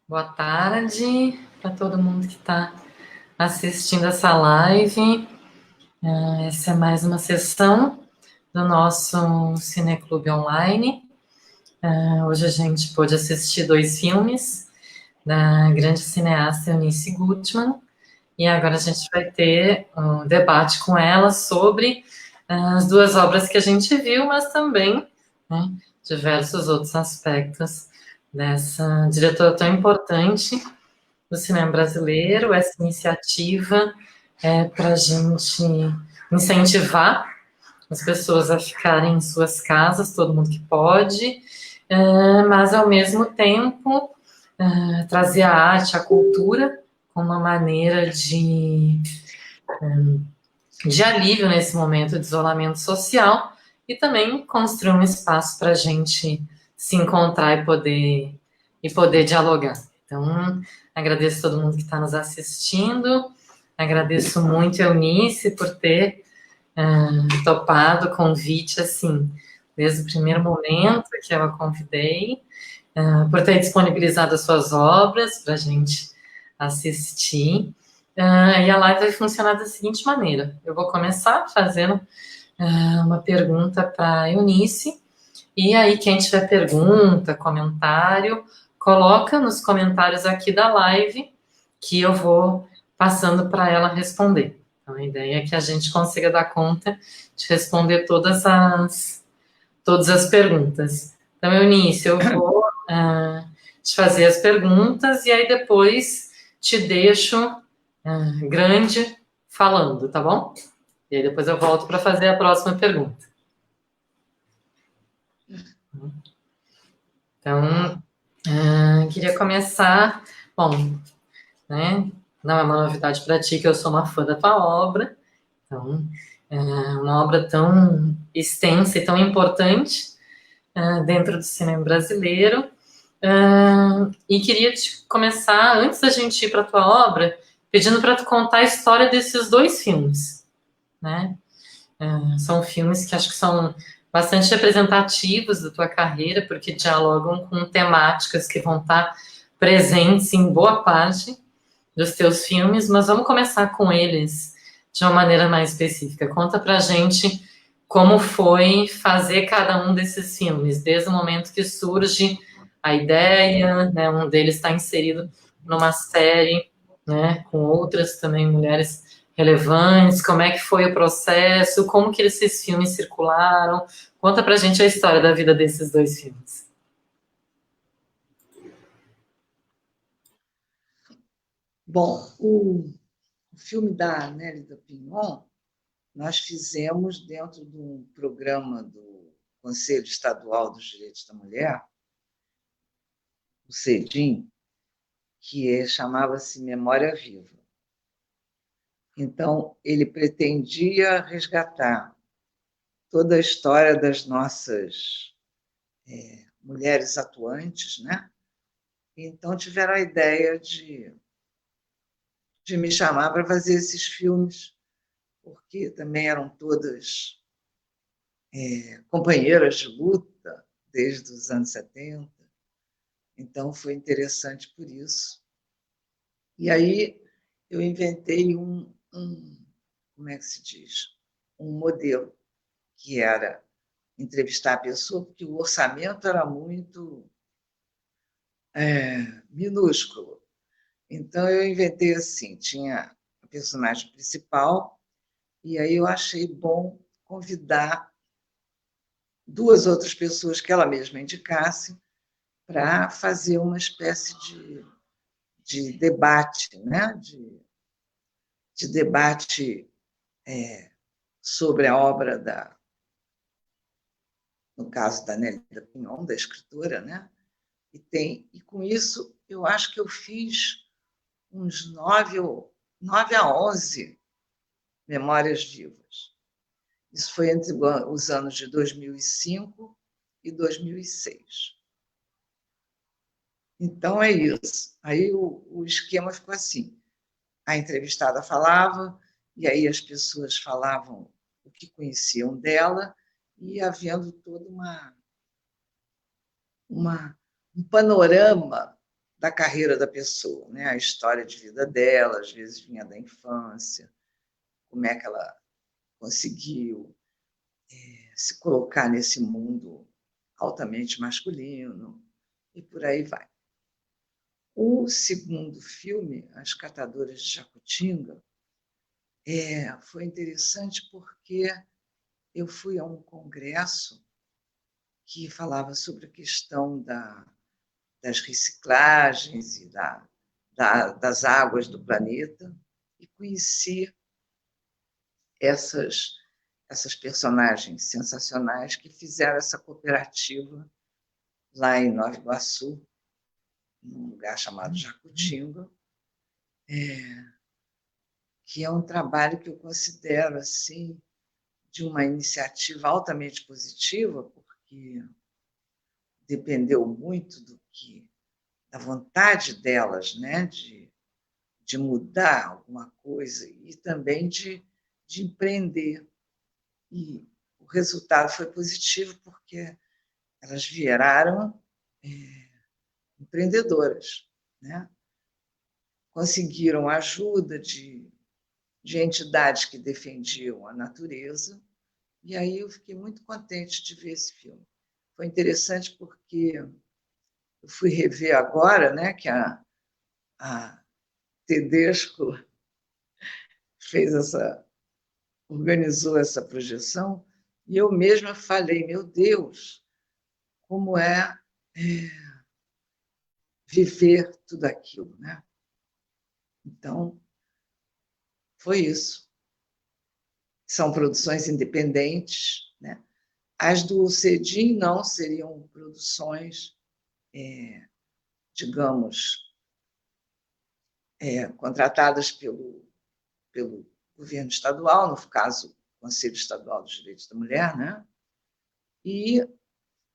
Boa tarde para todo mundo que está assistindo essa live. Essa é mais uma sessão do nosso Cineclube Online. Hoje a gente pôde assistir 2 filmes da grande cineasta Eunice Gutmann, e agora a gente vai ter um debate com ela sobre as 2 obras que a gente viu, mas também, né, diversos outros aspectos dessa diretora tão importante do cinema brasileiro. Essa iniciativa para a gente incentivar as pessoas a ficarem em suas casas, todo mundo que pode, mas ao mesmo tempo trazer a arte, a cultura, como uma maneira de alívio nesse momento de isolamento social, e também construir um espaço para a gente se encontrar e poder dialogar. Então, agradeço a todo mundo que está nos assistindo, agradeço muito a Eunice por ter topado o convite, assim, desde o primeiro momento que eu a convidei, por ter disponibilizado as suas obras para a gente assistir. E a live vai funcionar da seguinte maneira: eu vou começar fazendo uma pergunta para a Eunice, e aí quem tiver pergunta, comentário, coloca nos comentários aqui da live, que eu vou passando para ela responder. Então, a ideia é que a gente consiga dar conta de responder todas as perguntas. Então, Eunice, eu vou te fazer as perguntas e aí depois te deixo grande falando, tá bom? E aí depois eu volto para fazer a próxima pergunta. Então, queria começar, bom, né, não é uma novidade para ti que eu sou uma fã da tua obra, então, uma obra tão extensa e tão importante dentro do cinema brasileiro, e queria te começar, antes da gente ir para a tua obra, pedindo para tu contar a história desses 2 filmes, né? São filmes que acho que são bastante representativos da tua carreira, porque dialogam com temáticas que vão estar presentes em boa parte dos teus filmes, mas vamos começar com eles de uma maneira mais específica. Conta pra gente como foi fazer cada um desses filmes, desde o momento que surge a ideia, né, um deles está inserido numa série, né, com outras também mulheres relevantes, como é que foi o processo, como que esses filmes circularam. Conta pra gente a história da vida desses 2 filmes. Bom, o filme da Nélida Pinhon, nós fizemos dentro de um programa do Conselho Estadual dos Direitos da Mulher, o CEDIM, que chamava-se Memória Viva. Então, ele pretendia resgatar toda a história das nossas mulheres atuantes, né? Então, tiveram a ideia de me chamar para fazer esses filmes, porque também eram todas companheiras de luta desde os anos 70. Então, foi interessante por isso. E aí eu inventei como é que se diz? Um modelo, que era entrevistar a pessoa, porque o orçamento era muito minúsculo. Então, eu inventei assim, tinha a personagem principal, e aí eu achei bom convidar 2 outras pessoas que ela mesma indicasse para fazer uma espécie de debate, né? de debate sobre a obra no caso da Nélida Pinhon, da escritora, né? E com isso eu acho que eu fiz uns 9 a 11 memórias vivas. Isso foi entre os anos de 2005 e 2006. Então, é isso. Aí o esquema ficou assim. A entrevistada falava, e aí as pessoas falavam o que conheciam dela, e havendo todo um panorama da carreira da pessoa, né? A história de vida dela, às vezes vinha da infância, como é que ela conseguiu se colocar nesse mundo altamente masculino, e por aí vai. O segundo filme, As Catadoras de Jacutinga, foi interessante porque eu fui a um congresso que falava sobre a questão das reciclagens e das águas do planeta, e conheci essas personagens sensacionais que fizeram essa cooperativa lá em Nova Iguaçu, num lugar chamado Jacutinga, que é um trabalho que eu considero assim de uma iniciativa altamente positiva, porque dependeu muito da vontade delas, né, de mudar alguma coisa e também de empreender. E o resultado foi positivo porque elas viraram empreendedoras, né? Conseguiram a ajuda de entidades que defendiam a natureza, e aí eu fiquei muito contente de ver esse filme. Foi interessante porque eu fui rever agora, né, que a Tedesco organizou essa projeção, e eu mesma falei, meu Deus, como viver tudo aquilo, né? Então, foi isso. São produções independentes, né? As do Cedim não seriam produções, digamos, contratadas pelo governo estadual, no caso, o Conselho Estadual dos Direitos da Mulher, né? E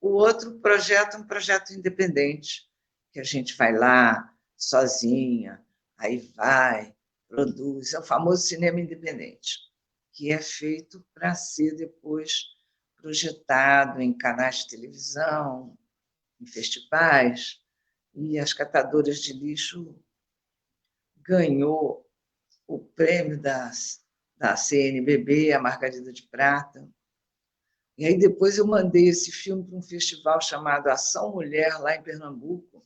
o outro projeto é um projeto independente, que a gente vai lá sozinha, aí vai, produz, é o famoso cinema independente, que é feito para ser depois projetado em canais de televisão, em festivais, e As Catadoras de Lixo ganhou o prêmio da CNBB, a Margarida de Prata. E aí depois eu mandei esse filme para um festival chamado Ação Mulher, lá em Pernambuco,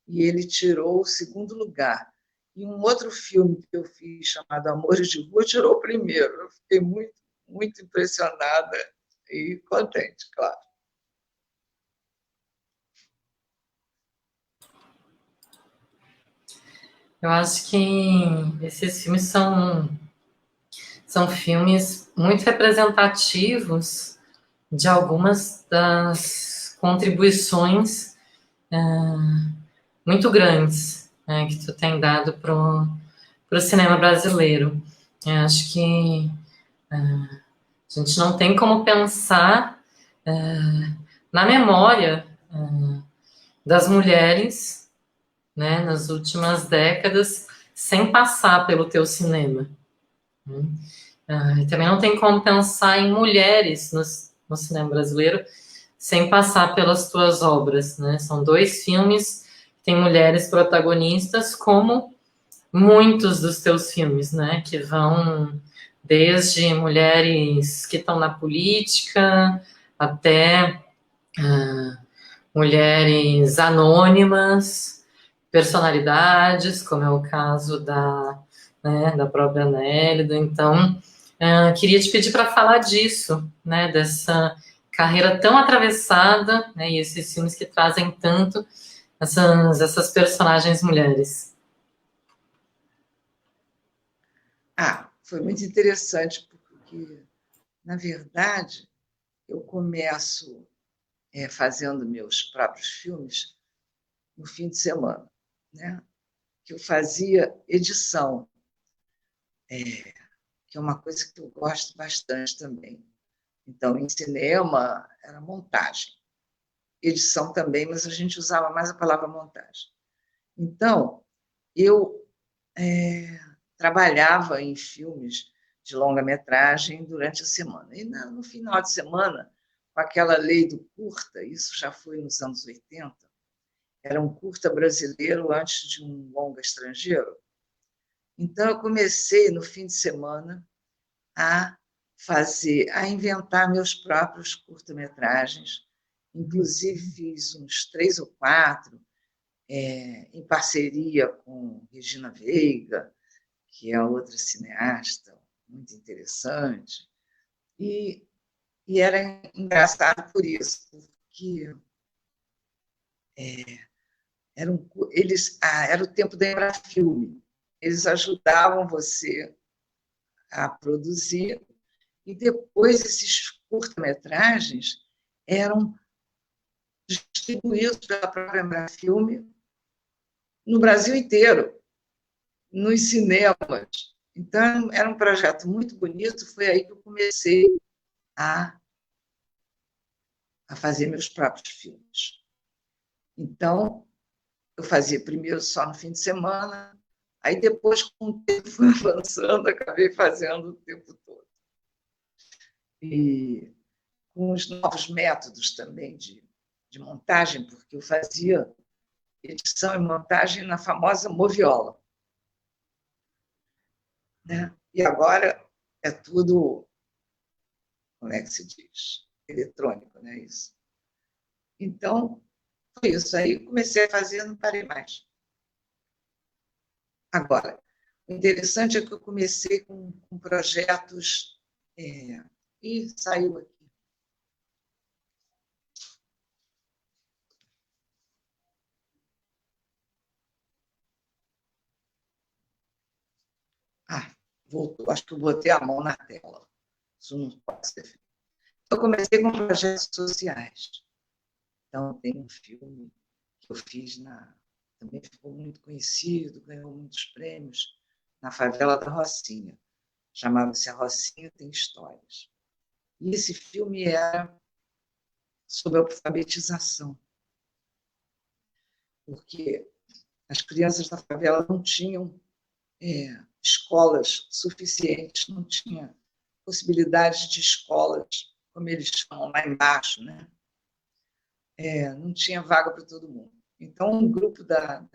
e ele tirou o segundo lugar. E um outro filme que eu fiz, chamado Amores de Rua, tirou o primeiro. Eu fiquei muito, muito impressionada e contente, claro. Eu acho que esses filmes são filmes muito representativos de algumas das contribuições muito grandes, né, que tu tem dado pro cinema brasileiro. Eu acho que a gente não tem como pensar na memória das mulheres, né, nas últimas décadas sem passar pelo teu cinema. Também não tem como pensar em mulheres no cinema brasileiro sem passar pelas tuas obras, né? São 2 filmes que têm mulheres protagonistas, como muitos dos teus filmes, né? Que vão desde mulheres que estão na política até mulheres anônimas, personalidades, como é o caso da própria Nélida. Então, queria te pedir para falar disso, né, dessa carreira tão atravessada, né, e esses filmes que trazem tanto essas personagens mulheres. Foi muito interessante, porque, na verdade, eu começo fazendo meus próprios filmes no fim de semana, né? Que eu fazia edição, que é uma coisa que eu gosto bastante também. Então, em cinema, era montagem. Edição também, mas a gente usava mais a palavra montagem. Então, eu trabalhava em filmes de longa-metragem durante a semana. E no final de semana, com aquela lei do curta, isso já foi nos anos 80, era um curta brasileiro antes de um longa estrangeiro. Então, eu comecei, no fim de semana, a inventar meus próprios curta-metragens. Inclusive, fiz uns 3 ou 4, em parceria com Regina Veiga, que é outra cineasta muito interessante. E era engraçado por isso, porque era o tempo da Embrafilme. Eles ajudavam você a produzir, e depois esses curta-metragens eram distribuídos pela própria Embrafilme no Brasil inteiro, nos cinemas. Então, era um projeto muito bonito, foi aí que eu comecei a fazer meus próprios filmes. Então, eu fazia primeiro só no fim de semana, aí depois, com o tempo, fui avançando, acabei fazendo o tempo todo. E com os novos métodos também de montagem, porque eu fazia edição e montagem na famosa moviola. Né? E agora é tudo, como é que se diz? Eletrônico, não é isso? Então, foi isso. Aí comecei a fazer, não parei mais. Agora, o interessante é que eu comecei com projetos, e saiu aqui. Voltou, acho que eu botei a mão na tela. Isso não pode ser feito. Eu comecei com projetos sociais. Então, tem um filme que eu fiz também ficou muito conhecido, ganhou muitos prêmios, na favela da Rocinha. Chamava-se A Rocinha Tem Histórias. E esse filme era sobre a alfabetização, porque as crianças da favela não tinham escolas suficientes, não tinha possibilidade de escolas, como eles chamam lá embaixo, né? Não tinha vaga para todo mundo. Então, um grupo da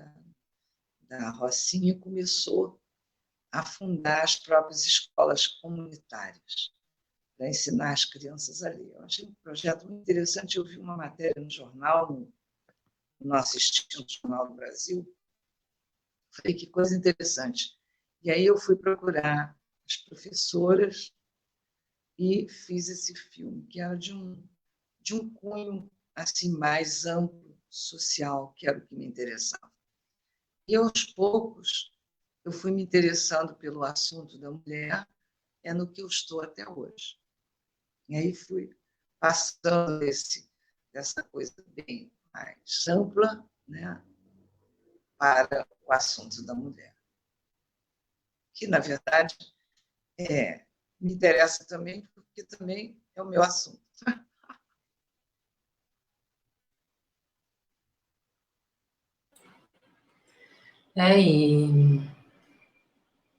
Rocinha começou a fundar as próprias escolas comunitárias para ensinar as crianças a ler. Eu achei um projeto muito interessante. Eu vi uma matéria no jornal, no nosso extinto Jornal do Brasil. Falei, que coisa interessante. E aí eu fui procurar as professoras e fiz esse filme, que era de um cunho assim mais amplo, social, que era o que me interessava. E, aos poucos, eu fui me interessando pelo assunto da mulher, é no que eu estou até hoje. E aí fui passando dessa coisa bem mais ampla, né, para o assunto da mulher, que, na verdade, me interessa também, porque também é o meu assunto.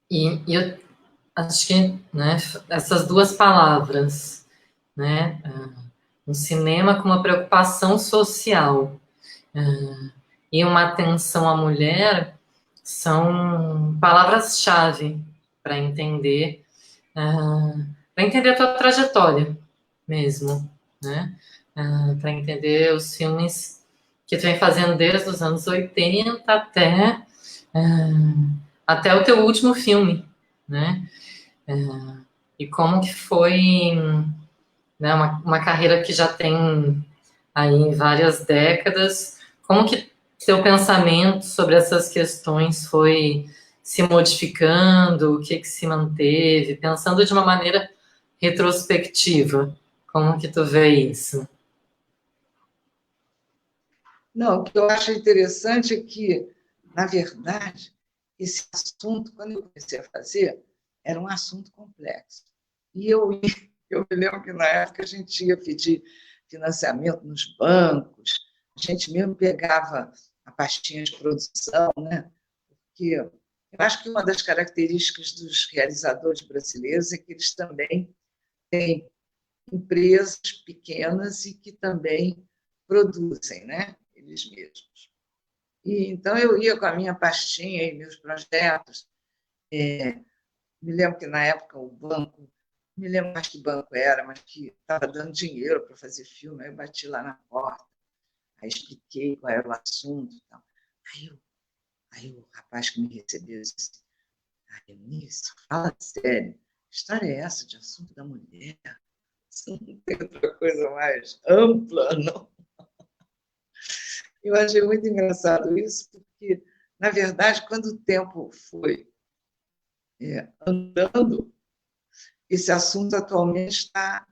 E eu acho que, né, essas duas palavras, né, um cinema com uma preocupação social, e uma atenção à mulher, são palavras-chave para entender, a tua trajetória mesmo, né? Para entender os filmes que tu vem fazendo desde os anos 80 até o teu último filme, né? E como que foi, né, uma carreira que já tem aí várias décadas, como que seu pensamento sobre essas questões foi se modificando, o que que se manteve, pensando de uma maneira retrospectiva, como que tu vê isso? Não, o que eu acho interessante é que, na verdade, esse assunto, quando eu comecei a fazer, era um assunto complexo. E eu me lembro que, na época, a gente ia pedir financiamento nos bancos, a gente mesmo pegava a pastinha de produção, né? Porque eu acho que uma das características dos realizadores brasileiros é que eles também têm empresas pequenas e que também produzem, né? Eles mesmos. E então eu ia com a minha pastinha e meus projetos. Me lembro que na época o banco, me lembro mais que banco era, mas que estava dando dinheiro para fazer filme. Aí eu bati lá na porta, aí expliquei qual era o assunto e tal. Aí o rapaz que me recebeu disse: Eunice, fala sério, que história é essa de assunto da mulher? Você não tem outra coisa mais ampla, não? Eu achei muito engraçado isso, porque, na verdade, quando o tempo foi andando, esse assunto atualmente está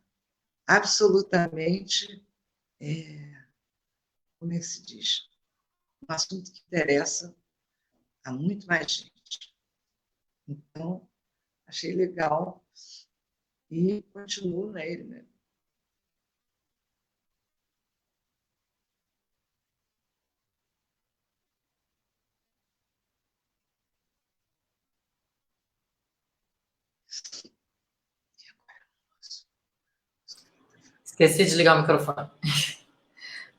absolutamente, como é que se diz? Um assunto que interessa a muito mais gente. Então, achei legal e continuo nele, né? Esqueci de ligar o microfone.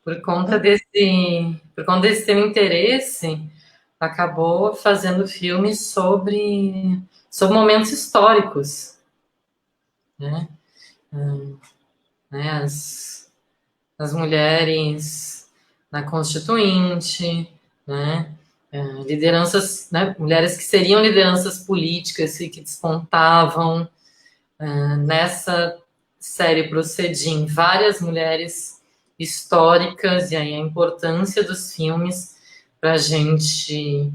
Por conta desse teu interesse, acabou fazendo filmes sobre momentos históricos, né? Né? As mulheres na Constituinte, né? Lideranças, né? Mulheres que seriam lideranças políticas e que despontavam. Nessa série Procedim, várias mulheres históricas, e aí a importância dos filmes para a gente,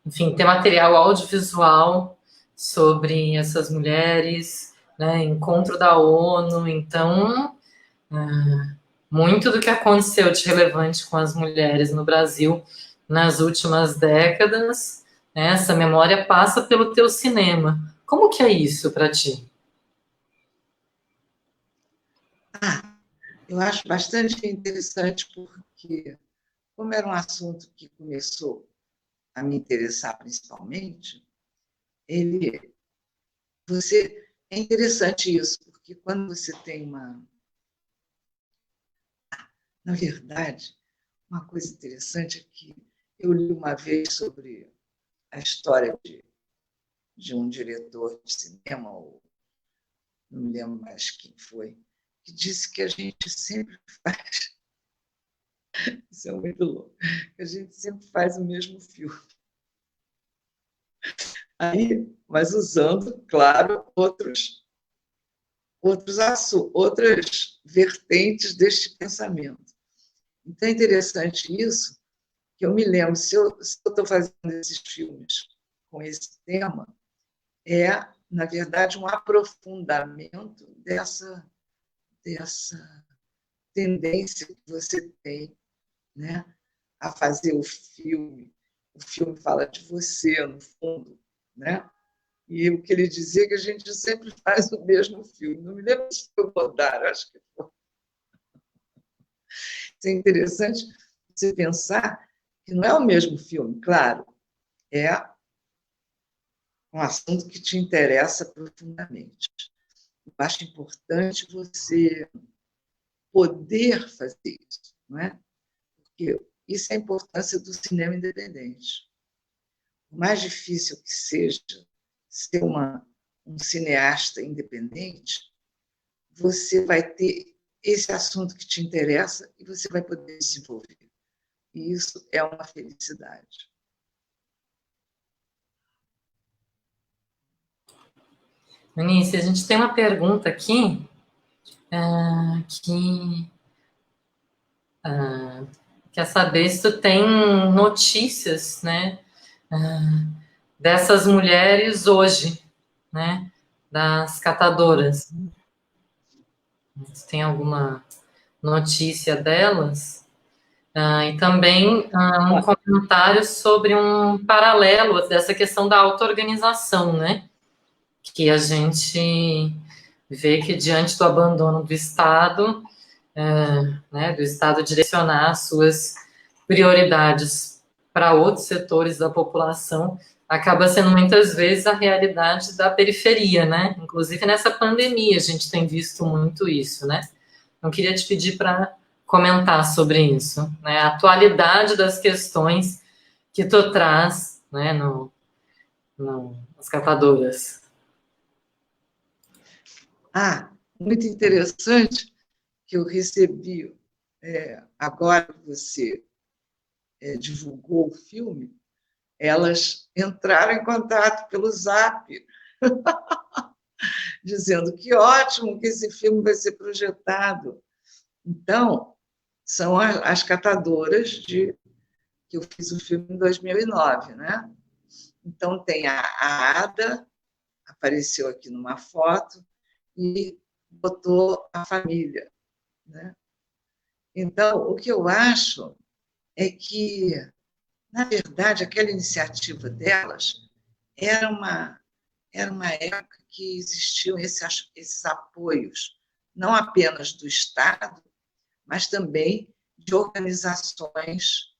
enfim, ter material audiovisual sobre essas mulheres, né, encontro da ONU. Então, muito do que aconteceu de relevante com as mulheres no Brasil nas últimas décadas, né, essa memória passa pelo teu cinema. Como que é isso para ti? Eu acho bastante interessante porque, como era um assunto que começou a me interessar principalmente, ele, é interessante isso, porque quando você tem na verdade, uma coisa interessante é que eu li uma vez sobre a história de um diretor de cinema, ou não me lembro mais quem foi, que disse que a gente sempre faz, isso é muito louco, que a gente sempre faz o mesmo filme. Aí, mas usando, claro, outras vertentes deste pensamento. Então é interessante isso, que eu me lembro, se eu estou fazendo esses filmes com esse tema, na verdade, um aprofundamento dessa tendência que você tem, né, a fazer o filme. O filme fala de você, no fundo, né? E o que ele dizia é que a gente sempre faz o mesmo filme. Não me lembro se foi o Godard, acho que foi. Isso é interessante você pensar que não é o mesmo filme, claro, é um assunto que te interessa profundamente. Eu acho importante você poder fazer isso, não é? Porque isso é a importância do cinema independente. Por mais difícil que seja ser um cineasta independente, você vai ter esse assunto que te interessa e você vai poder desenvolver. E isso é uma felicidade. Eunice, a gente tem uma pergunta aqui que quer saber se tu tem notícias, né, dessas mulheres hoje, né, das catadoras. Se tem alguma notícia delas? E também um comentário sobre um paralelo dessa questão da auto-organização, né, que a gente vê que diante do abandono do Estado, né, do Estado direcionar suas prioridades para outros setores da população, acaba sendo muitas vezes a realidade da periferia, né? Inclusive nessa pandemia a gente tem visto muito isso, né? Então queria te pedir para comentar sobre isso, né? A atualidade das questões que tu traz, né, nas catadoras. Muito interessante que eu recebi, agora que você divulgou o filme, elas entraram em contato pelo Zap, dizendo que ótimo que esse filme vai ser projetado. Então, são as catadoras que eu fiz o filme em 2009, né? Então, tem a Ada, apareceu aqui numa foto, e botou a família, né? Então, o que eu acho é que, na verdade, aquela iniciativa delas era uma época que existiam esses apoios, não apenas do Estado, mas também de organizações,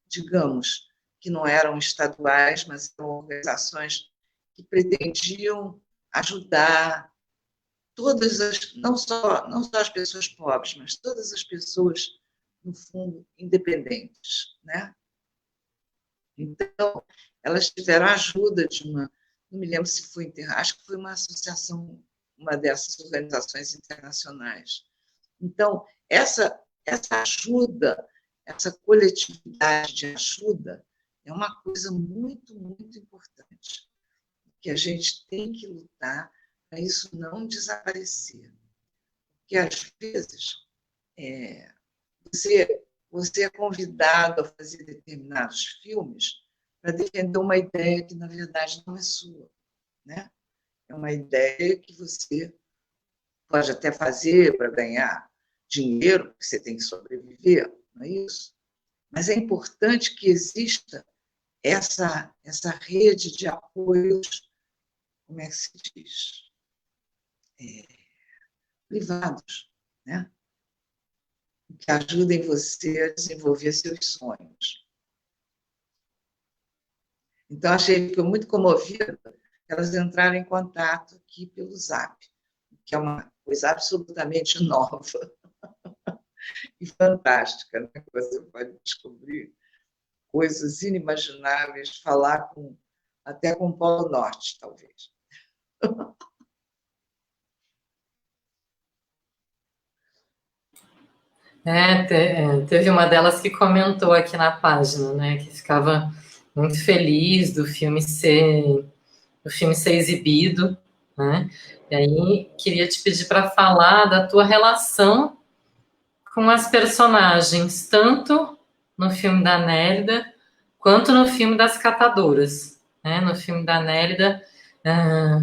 digamos, que não eram estaduais, mas eram organizações que pretendiam ajudar todas as, não só as pessoas pobres, mas todas as pessoas, no fundo, independentes, né? Então, elas tiveram a ajuda de não me lembro se foi, acho que foi uma associação, uma dessas organizações internacionais. Então, essa ajuda, essa coletividade de ajuda, é uma coisa muito, muito importante, que a gente tem que lutar para isso não desaparecer. Porque, às vezes, é, você é convidado a fazer determinados filmes para defender uma ideia que, na verdade, não é sua, né? É uma ideia que você pode até fazer para ganhar dinheiro, porque você tem que sobreviver, não é isso? Mas é importante que exista essa rede de apoios, como é que se diz? Privados, né? Que ajudem você a desenvolver seus sonhos. Então, achei que muito comovida elas entraram em contato aqui pelo Zap, que é uma coisa absolutamente nova e fantástica, né? Você pode descobrir coisas inimagináveis, falar até com o Polo Norte, talvez. Teve uma delas que comentou aqui na página, né, que ficava muito feliz do filme ser exibido, né? E aí queria te pedir para falar da tua relação com as personagens, tanto no filme da Nélida quanto no filme das Catadoras, né? No filme da Nélida, ah,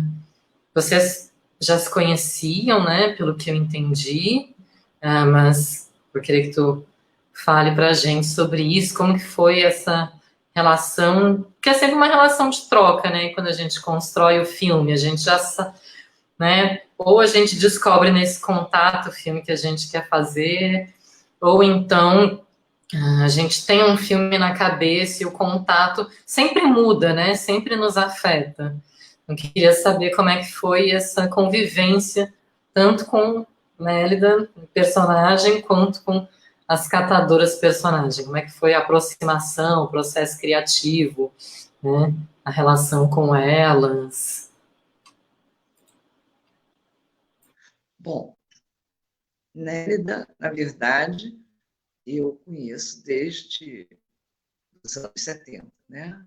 vocês já se conheciam, né? Pelo que eu entendi, mas eu queria que tu fale para a gente sobre isso, como que foi essa relação, que é sempre uma relação de troca, né? Quando a gente constrói o filme, a gente já, né? Ou a gente descobre nesse contato o filme que a gente quer fazer, ou então a gente tem um filme na cabeça e o contato sempre muda, né? Sempre nos afeta. Eu queria saber como é que foi essa convivência, tanto com Nélida, personagem, quanto com as catadoras personagem. Como é que foi a aproximação, o processo criativo, né? A relação com elas. Bom, Nélida, na verdade, eu conheço desde os anos 70, né?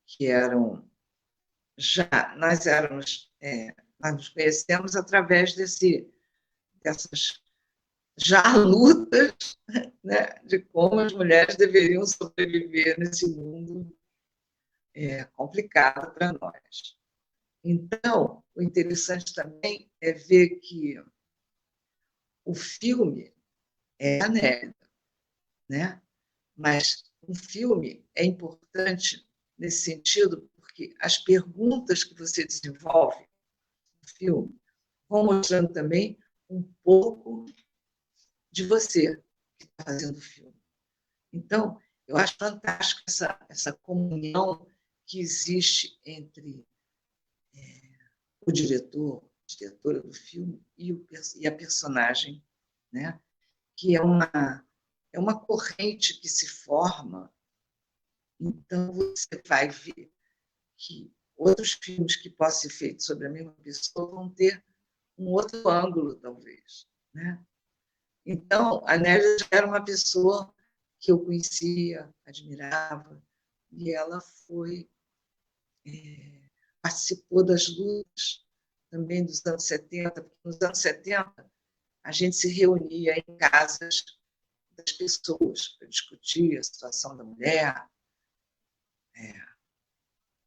Que eram nós nos conhecemos através dessas já lutas, né, de como as mulheres deveriam sobreviver nesse mundo complicado para nós. Então, o interessante também é ver que o filme é a Nélida, né? Mas um filme é importante nesse sentido porque as perguntas que você desenvolve no filme vão mostrando também um pouco de você que está fazendo o filme. Então, eu acho fantástico essa comunhão que existe entre o diretor, a diretora do filme e a personagem, né? Que é uma corrente que se forma Então, você vai ver que outros filmes que possam ser feitos sobre a mesma pessoa vão ter um outro ângulo, talvez, né? Então, a Nélia já era uma pessoa que eu conhecia, admirava, e ela participou das lutas também dos anos 70, porque nos anos 70 a gente se reunia em casas das pessoas para discutir a situação da mulher,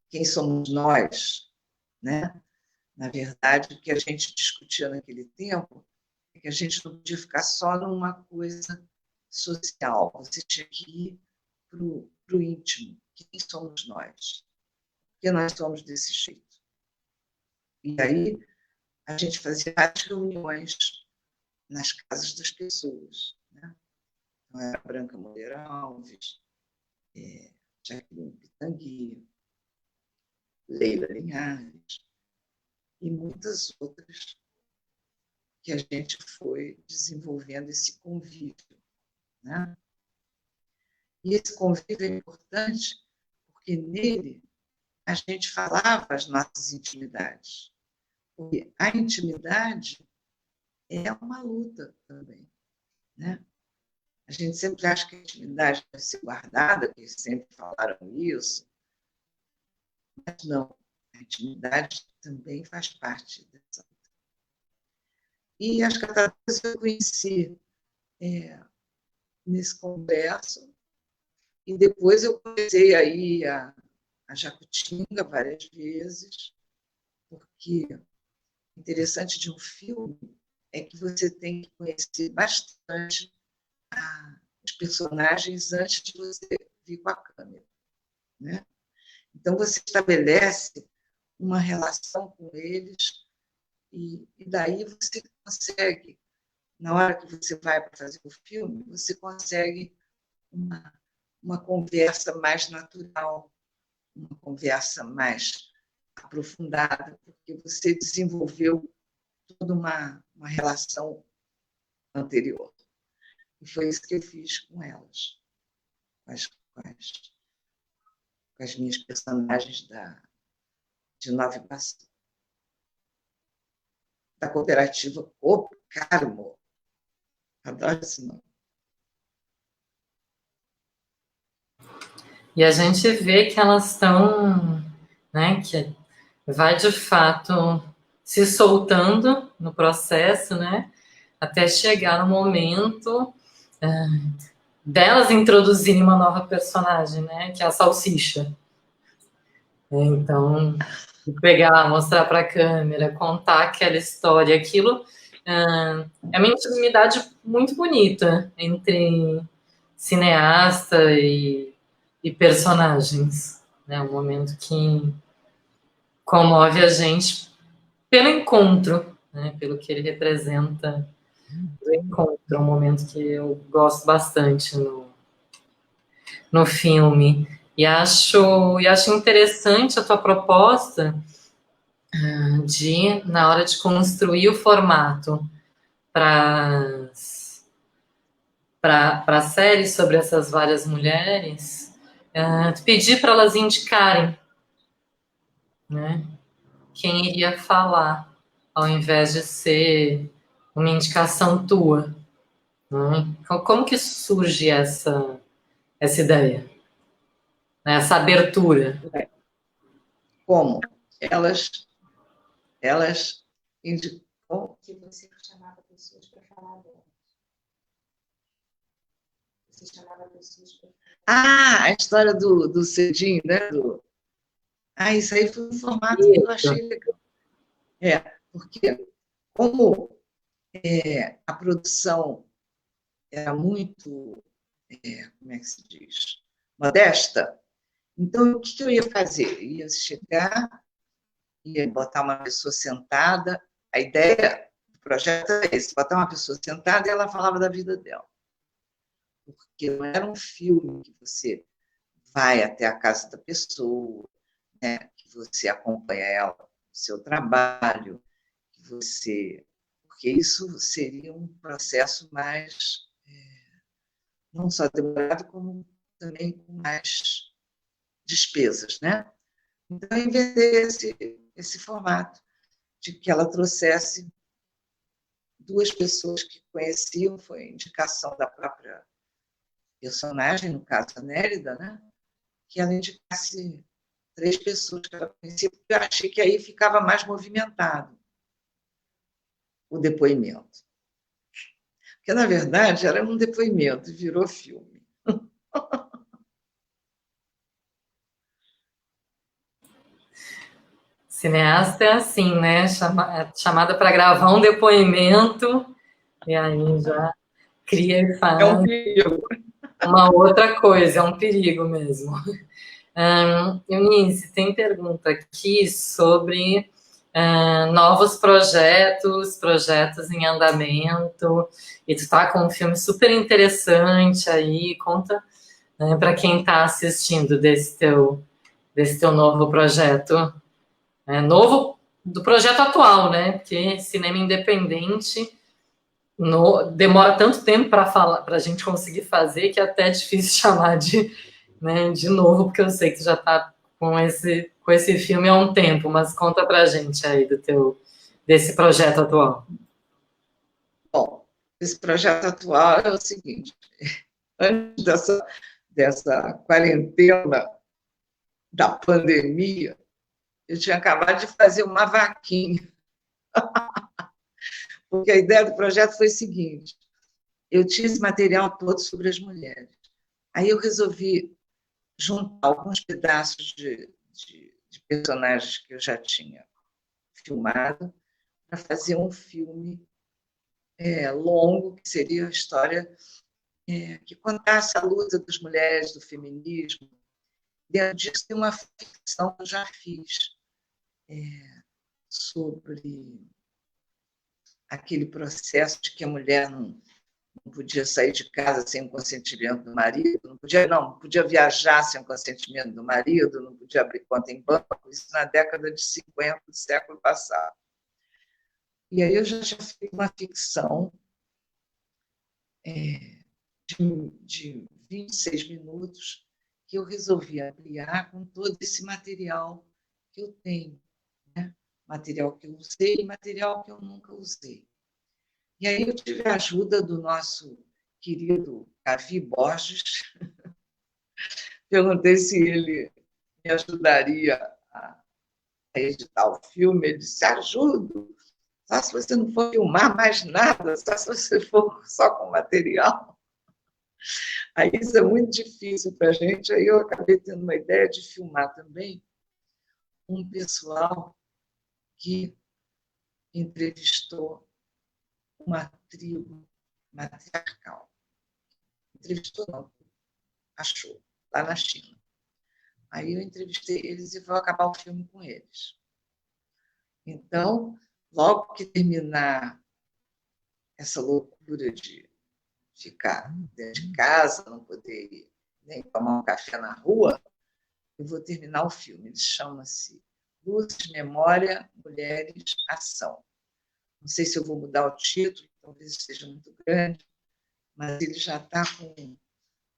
quem somos nós, né? Na verdade, o que a gente discutia naquele tempo é que a gente não podia ficar só numa coisa social, você tinha que ir para o íntimo. Quem somos nós? Por que nós somos desse jeito? E aí a gente fazia várias reuniões nas casas das pessoas, né? Então, era Branca Moreira Alves, Jaqueline Pitangui, Leila Linhares e muitas outras que a gente foi desenvolvendo esse convívio, né? E esse convívio é importante porque nele a gente falava as nossas intimidades. Porque a intimidade é uma luta também, né? A gente sempre acha que a intimidade deve ser guardada, que sempre falaram isso, mas não. A intimidade também faz parte dessa luta. E as cataratas eu conheci nesse congresso, e depois eu comecei a ir a Jacutinga várias vezes, porque o interessante de um filme é que você tem que conhecer bastante os personagens antes de você vir com a câmera, né? Então, você estabelece uma relação com eles e daí você consegue, na hora que você vai para fazer o filme, você consegue uma conversa mais natural, uma conversa mais aprofundada, porque você desenvolveu toda uma relação anterior. E foi isso que eu fiz com elas, com as minhas personagens de Nova Iguaçu, da cooperativa Carmo. Adoro esse nome. E a gente vê que elas estão, né, que vai de fato se soltando no processo, né, até chegar no momento delas introduzirem uma nova personagem, né, que é a Salsicha. Então, pegar, mostrar para a câmera, contar aquela história, aquilo é uma intimidade muito bonita entre cineasta e personagens. É um momento que comove a gente pelo encontro, né, pelo que ele representa do encontro. É um momento que eu gosto bastante no filme. E acho interessante a tua proposta de, na hora de construir o formato para a série sobre essas várias mulheres, pedir para elas indicarem, né, quem iria falar, ao invés de ser uma indicação tua. Né? Como que surge essa ideia, né, essa abertura? Como? Elas indicam que você chamava pessoas para falar delas. Você chamava pessoas para falar. a história do Cedinho, né? Isso aí foi um formato que eu achei legal. Porque como a produção era muito, como é que se diz, modesta, então o que eu ia fazer? Eu ia chegar, ia botar uma pessoa sentada, a ideia do projeto é esse, botar uma pessoa sentada e ela falava da vida dela. Porque não era um filme que você vai até a casa da pessoa, né, que você acompanha ela no seu trabalho, que você... Porque isso seria um processo mais, não só demorado, como também com mais despesas, né? Então, eu inventei esse formato de que ela trouxesse duas pessoas que conheciam, foi indicação da própria personagem, no caso a Nérida, né? Que ela indicasse 3 pessoas que ela conhecia, porque eu achei que aí ficava mais movimentado o depoimento. Porque, na verdade, era um depoimento e virou filme. Cineasta é assim, né? Chamada para gravar um depoimento, e aí já cria e É um faz perigo. uma outra coisa, é um perigo mesmo. Eunice, tem pergunta aqui sobre novos projetos em andamento, e tu está com um filme super interessante aí, conta para quem está assistindo desse teu novo projeto, novo do projeto atual, né? Porque cinema independente demora tanto tempo para falar, para a gente conseguir fazer, que é até difícil chamar de novo, porque eu sei que tu já está com esse filme há um tempo, mas conta pra gente aí desse projeto atual. Bom, esse projeto atual é o seguinte: antes dessa quarentena da pandemia, eu tinha acabado de fazer uma vaquinha, porque a ideia do projeto foi o seguinte: eu tinha esse material todo sobre as mulheres. Aí eu resolvi juntar alguns pedaços de personagens que eu já tinha filmado para fazer um filme longo, que seria a história que contasse a luta das mulheres, do feminismo. Dentro disso tem uma ficção que eu já fiz sobre aquele processo de que a mulher não podia sair de casa sem o consentimento do marido, não podia viajar sem o consentimento do marido, não podia abrir conta em banco, isso na década de 50 do século passado. E aí eu já tinha feito uma ficção de 26 minutos que eu resolvi ampliar com todo esse material que eu tenho, né? Material que eu usei e material que eu nunca usei. E aí eu tive a ajuda do nosso querido Cavi Borges. Perguntei se ele me ajudaria a editar o filme. Ele disse: ajudo, só se você não for filmar mais nada, só se você for só com material. Aí isso é muito difícil para a gente. Aí eu acabei tendo uma ideia de filmar também um pessoal que entrevistou uma tribo matriarcal. Entrevistou, não, achou, lá na China. Aí eu entrevistei eles e vou acabar o filme com eles. Então, logo que terminar essa loucura de ficar dentro de casa, não poder nem tomar um café na rua, eu vou terminar o filme. Ele chama-se Luzes, Memória, Mulheres, Ação. Não sei se eu vou mudar o título, talvez seja muito grande, mas ele já está com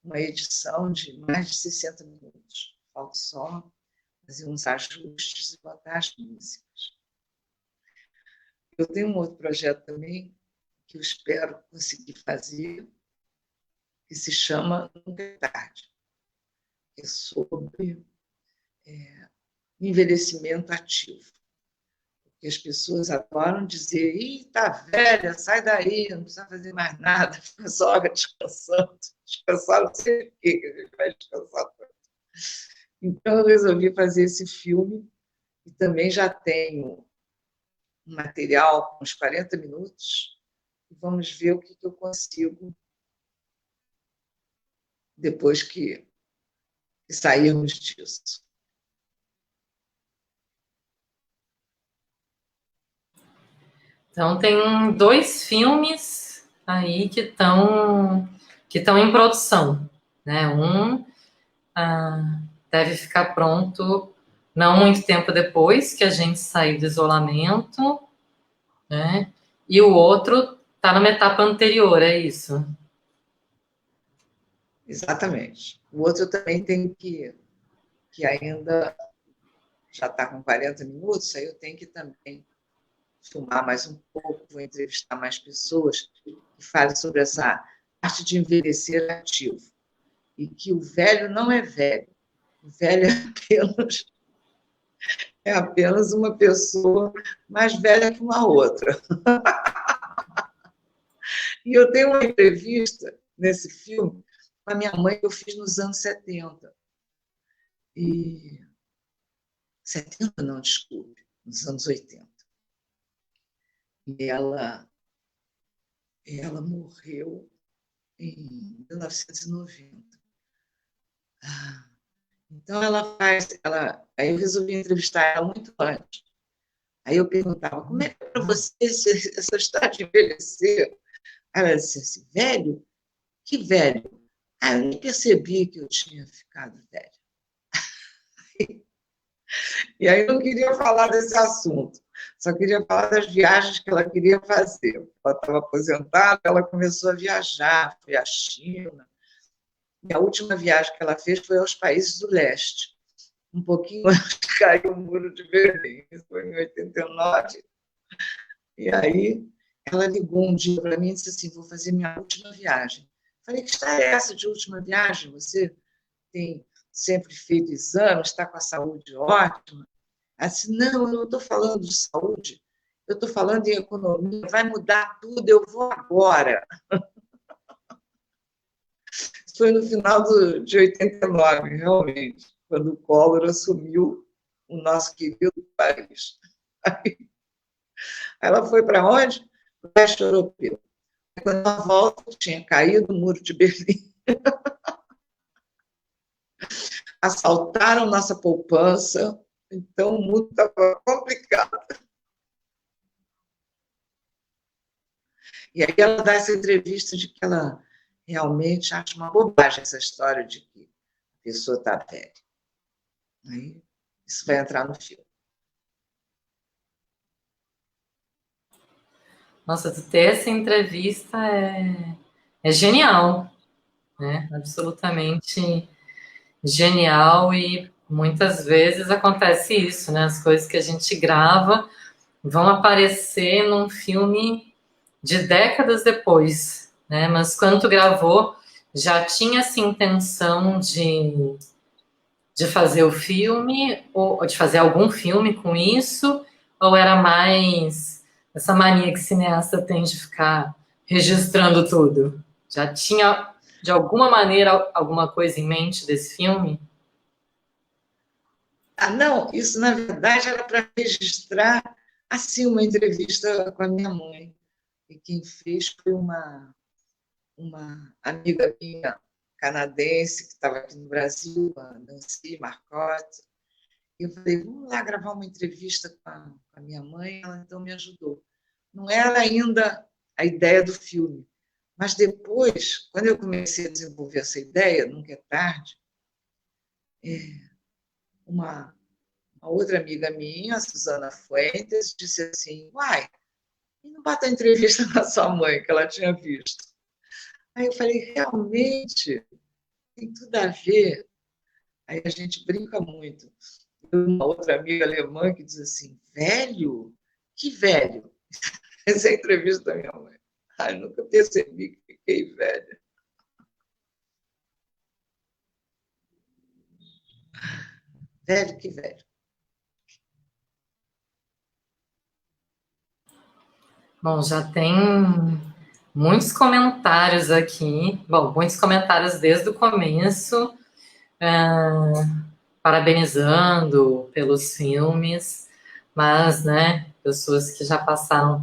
uma edição de mais de 60 minutos. Falta só fazer uns ajustes e botar as músicas. Eu tenho um outro projeto também que eu espero conseguir fazer, que se chama Nunca é Tarde, que é sobre envelhecimento ativo. Porque as pessoas adoram dizer: ih, tá velha, sai daí, não precisa fazer mais nada, fica só descansando. Descansar não sei o que a gente vai descansar. Então, eu resolvi fazer esse filme e também já tenho um material com uns 40 minutos e vamos ver o que eu consigo depois que sairmos disso. Então, tem 2 filmes aí que estão em produção, né? Um deve ficar pronto não muito tempo depois que a gente sair do isolamento, né? E o outro está numa etapa anterior, é isso? Exatamente. O outro também tem que que ainda já está com 40 minutos, aí eu tenho que também filmar mais um pouco, vou entrevistar mais pessoas que falem sobre essa arte de envelhecer ativo. E que o velho não é velho. O velho é apenas uma pessoa mais velha que uma outra. E eu tenho uma entrevista nesse filme com a minha mãe que eu fiz nos anos 70. E 70 não, desculpe, nos anos 80. E ela morreu em 1990. Então aí eu resolvi entrevistar ela muito antes. Aí eu perguntava, como é que é para você essa história de envelhecer? Ela disse assim, velho? Que velho? Eu nem percebi que eu tinha ficado velha. E aí eu não queria falar desse assunto, só queria falar das viagens que ela queria fazer. Ela estava aposentada, ela começou a viajar, foi à China. E a última viagem que ela fez foi aos países do leste. Um pouquinho antes de cair o Muro de Berlim, isso foi em 89. E aí ela ligou um dia para mim e disse assim, vou fazer minha última viagem. Falei, que história é essa de última viagem? Você tem sempre feito exames, está com a saúde ótima? Ela disse, não, eu não estou falando de saúde, eu estou falando em economia, vai mudar tudo, eu vou agora. Isso foi no final de 89, realmente, quando o Collor assumiu o nosso querido país. Aí ela foi para onde? Para o leste europeu. Quando ela volta, tinha caído o Muro de Berlim. Assaltaram nossa poupança, então o mundo estava complicado. E aí ela dá essa entrevista de que ela realmente acha uma bobagem essa história de que a pessoa está velha. Aí, isso vai entrar no filme. Nossa, ter essa entrevista é genial, né? Absolutamente genial, e muitas vezes acontece isso, né? As coisas que a gente grava vão aparecer num filme de décadas depois, né? Mas quando tu gravou, já tinha essa intenção de fazer o filme, ou de fazer algum filme com isso, ou era mais essa mania que cineasta tem de ficar registrando tudo? Já tinha, de alguma maneira, alguma coisa em mente desse filme? Não, isso na verdade era para registrar assim uma entrevista com a minha mãe. E quem fez foi uma amiga minha canadense que estava aqui no Brasil, a Nancy Marcotte. E eu falei, vamos lá gravar uma entrevista com a minha mãe. Ela então me ajudou. Não era ainda a ideia do filme, mas depois, quando eu comecei a desenvolver essa ideia, nunca é tarde, uma outra amiga minha, a Susana Fuentes, disse assim, uai, e não bota a entrevista na sua mãe, que ela tinha visto. Aí eu falei, realmente, tem tudo a ver. Aí a gente brinca muito. Uma outra amiga alemã que diz assim, velho? Que velho? Essa é a entrevista da minha mãe. Ai, nunca percebi que fiquei velha. Velho, que velho. Bom, já tem muitos comentários aqui. Bom, muitos comentários desde o começo, parabenizando pelos filmes, mas, né, pessoas que já passaram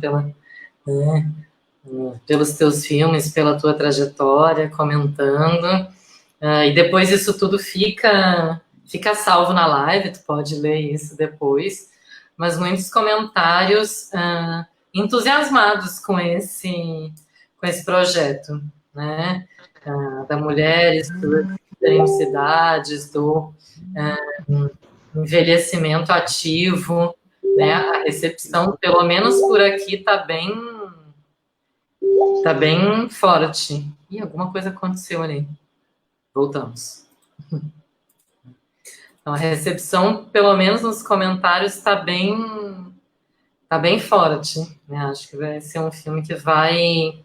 pelos teus filmes, pela tua trajetória, comentando. E depois isso tudo fica salvo na live, tu pode ler isso depois. Mas muitos comentários entusiasmados com esse projeto, né? Da mulheres, das cidades, do envelhecimento ativo, né? A recepção, pelo menos por aqui, tá bem forte. E alguma coisa aconteceu ali. Voltamos. Então, a recepção, pelo menos nos comentários, tá bem forte, né? Acho que vai ser um filme que vai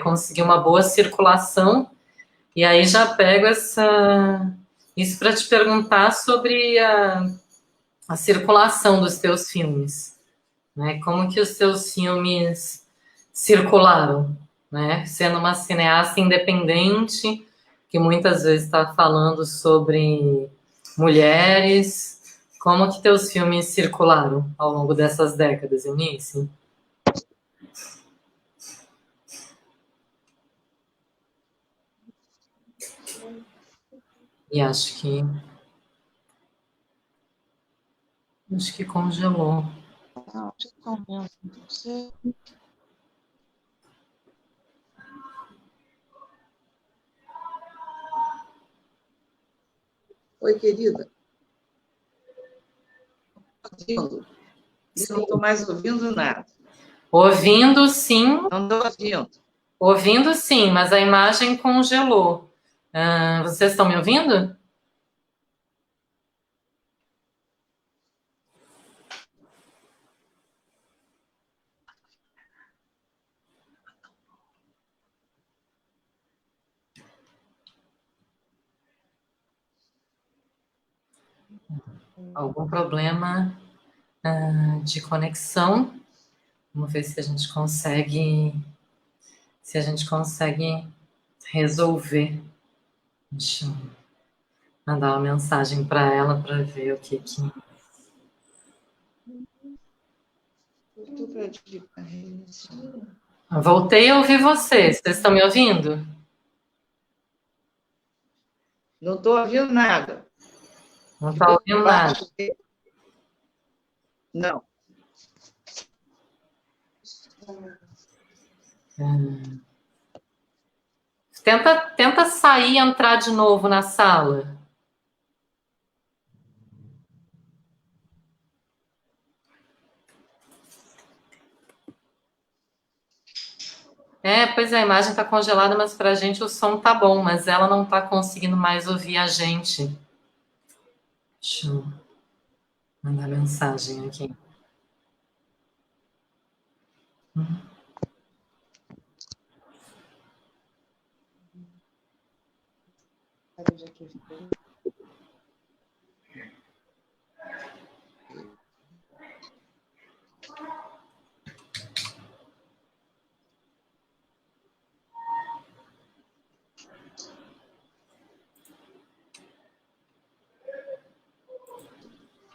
conseguir uma boa circulação. E aí já pego isso para te perguntar sobre a circulação dos teus filmes, né? Como que os teus filmes circularam, né? Sendo uma cineasta independente, que muitas vezes está falando sobre mulheres, como que teus filmes circularam ao longo dessas décadas, Eunice? E acho que congelou. Não, você... Oi, querida. Ouvindo? Eu não estou mais ouvindo nada. Ouvindo, sim. Não estou ouvindo. Ouvindo, sim, mas a imagem congelou. Vocês estão me ouvindo? Algum problema de conexão? Vamos ver se a gente consegue resolver. Deixa eu mandar uma mensagem para ela para ver o que. Voltei a ouvir vocês. Vocês estão me ouvindo? Não estou ouvindo nada. Não está ouvindo nada. Não. Tenta sair e entrar de novo na sala. Pois é, a imagem está congelada, mas para a gente o som tá bom, mas ela não está conseguindo mais ouvir a gente. Deixa eu mandar mensagem aqui.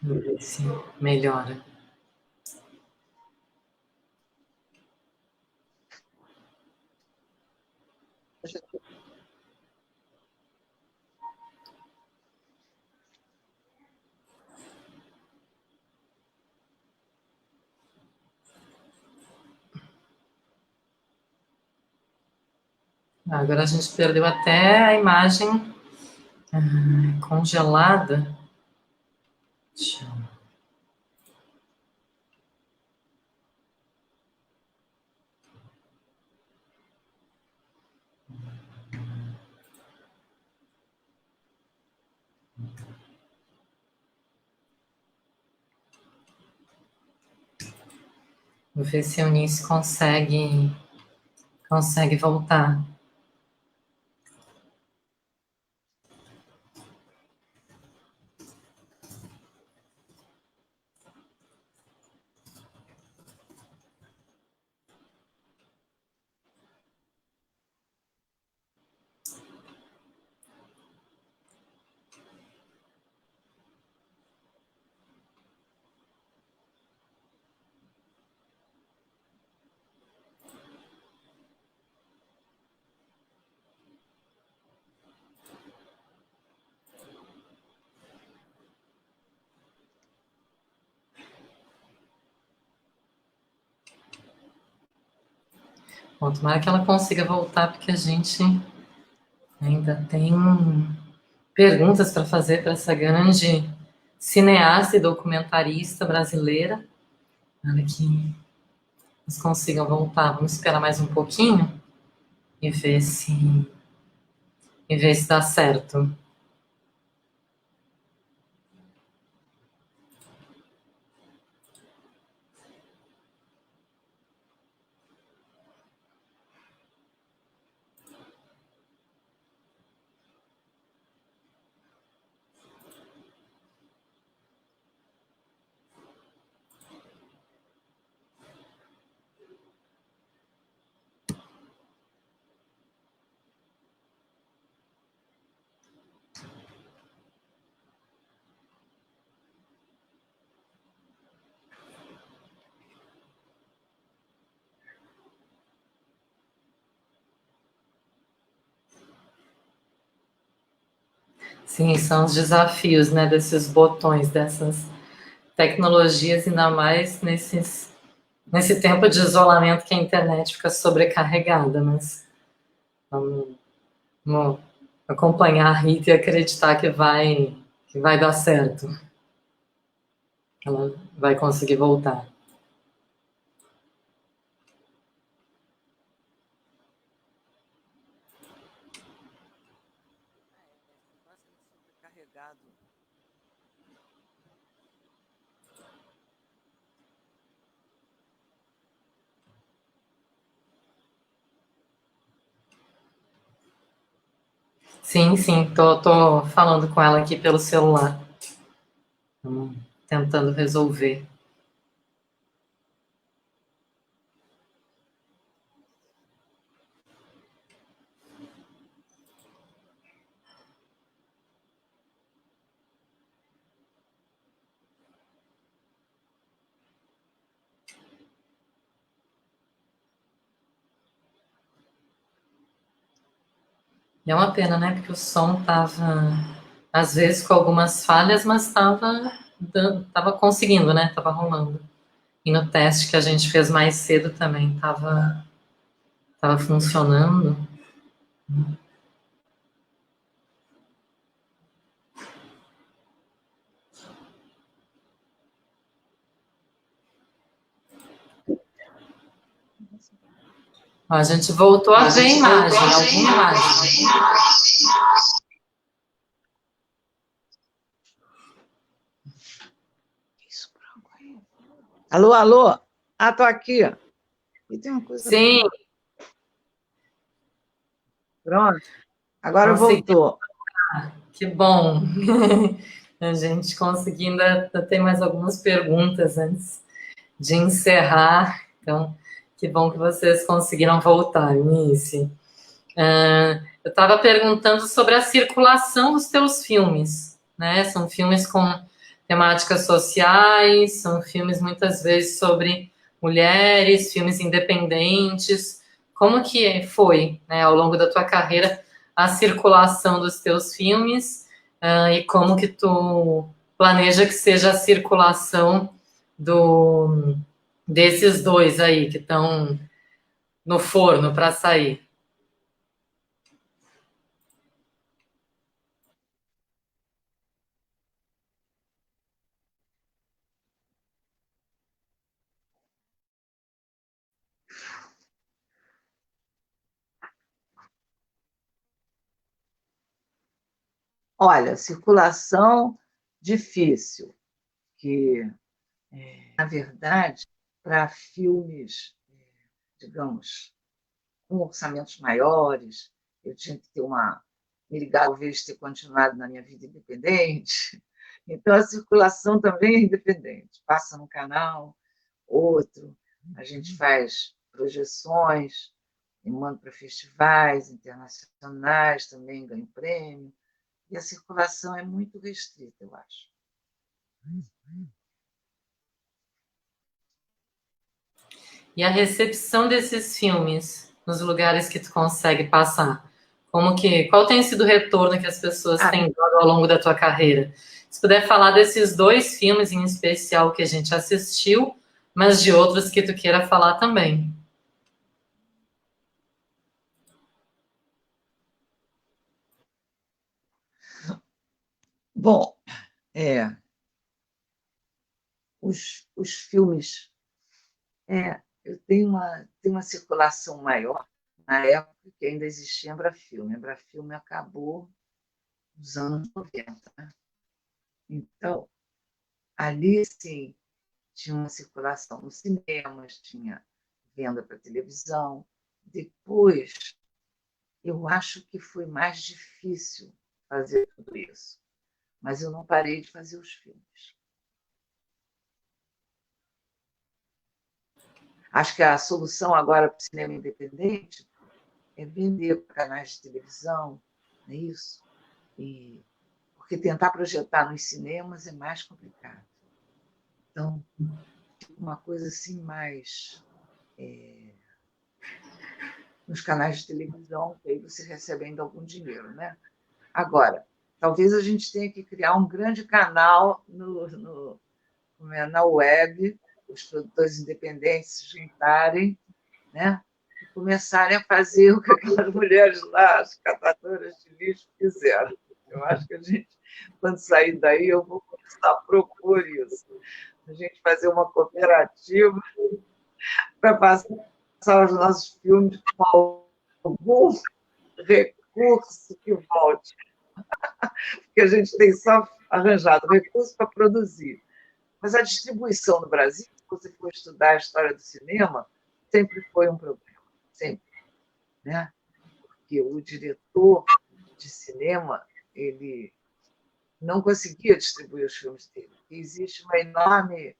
Vamos ver se melhora. Agora a gente perdeu até a imagem congelada. Deixa eu... Vou ver se a Eunice consegue voltar. Bom, tomara que ela consiga voltar, porque a gente ainda tem perguntas para fazer para essa grande cineasta e documentarista brasileira. Para que eles consigam voltar. Vamos esperar mais um pouquinho e ver se dá certo. Sim, são os desafios, né, desses botões, dessas tecnologias, ainda mais nesse tempo de isolamento que a internet fica sobrecarregada, mas vamos, vamos acompanhar a Rita e acreditar que vai dar certo, que ela vai conseguir voltar. Bastante sobrecarregado. Sim, sim, tô falando com ela aqui pelo celular. Estamos tentando resolver. E é uma pena, né? Porque o som tava, às vezes, com algumas falhas, mas tava conseguindo, né? Tava rolando. E no teste que a gente fez mais cedo também tava funcionando. Ó, a gente voltou a ver imagem, alguma imagem. Alô, alô? Ah, tô aqui. E tem uma coisa. Sim, Pronto. Agora consegui. voltou. Que bom. A gente conseguindo, ainda tem mais algumas perguntas antes de encerrar. Então, que bom que vocês conseguiram voltar, Nice. Eu estava perguntando sobre a circulação dos teus filmes, né? São filmes com temáticas sociais, são filmes muitas vezes sobre mulheres, filmes independentes. Como que foi, né, ao longo da tua carreira, a circulação dos teus filmes, e como que tu planeja que seja a circulação do desses dois aí que estão no forno para sair? Olha, circulação difícil, que, na verdade, para filmes, digamos, com orçamentos maiores, eu tinha que ter me ligar, talvez ter continuado na minha vida independente. Então, a circulação também é independente. Passa num canal, outro, a gente faz projeções, e manda para festivais internacionais, também ganho prêmio. E a circulação é muito restrita, eu acho. E a recepção desses filmes nos lugares que tu consegue passar? Qual tem sido o retorno que as pessoas Ah, têm dado ao longo da tua carreira? Se puder falar desses dois filmes em especial que a gente assistiu, mas de outros que tu queira falar também. bom, os filmes. Eu tenho uma circulação maior na época que ainda existia Embrafilme. Embrafilme acabou nos anos 90. Né? Então, ali, sim, tinha uma circulação nos cinemas, tinha venda para televisão. Depois, eu acho que foi mais difícil fazer tudo isso, mas eu não parei de fazer os filmes. Acho que a solução agora para o cinema independente é vender para canais de televisão, não é isso? Porque tentar projetar nos cinemas é mais complicado. Então, uma coisa assim mais nos canais de televisão, que aí você recebe ainda algum dinheiro. Né? Agora, talvez a gente tenha que criar um grande canal na web, os produtores independentes se juntarem, né? E começarem a fazer o que aquelas mulheres lá, as catadoras de lixo, fizeram. Eu acho que a gente, quando sair daí, eu vou começar a propor isso. A gente fazer uma cooperativa para passar os nossos filmes com algum recurso que volte, porque a gente tem só arranjado recurso para produzir. Mas a distribuição no Brasil, se você for estudar a história do cinema, sempre foi um problema, sempre, né? Porque o diretor de cinema, ele não conseguia distribuir os filmes dele. E existe uma enorme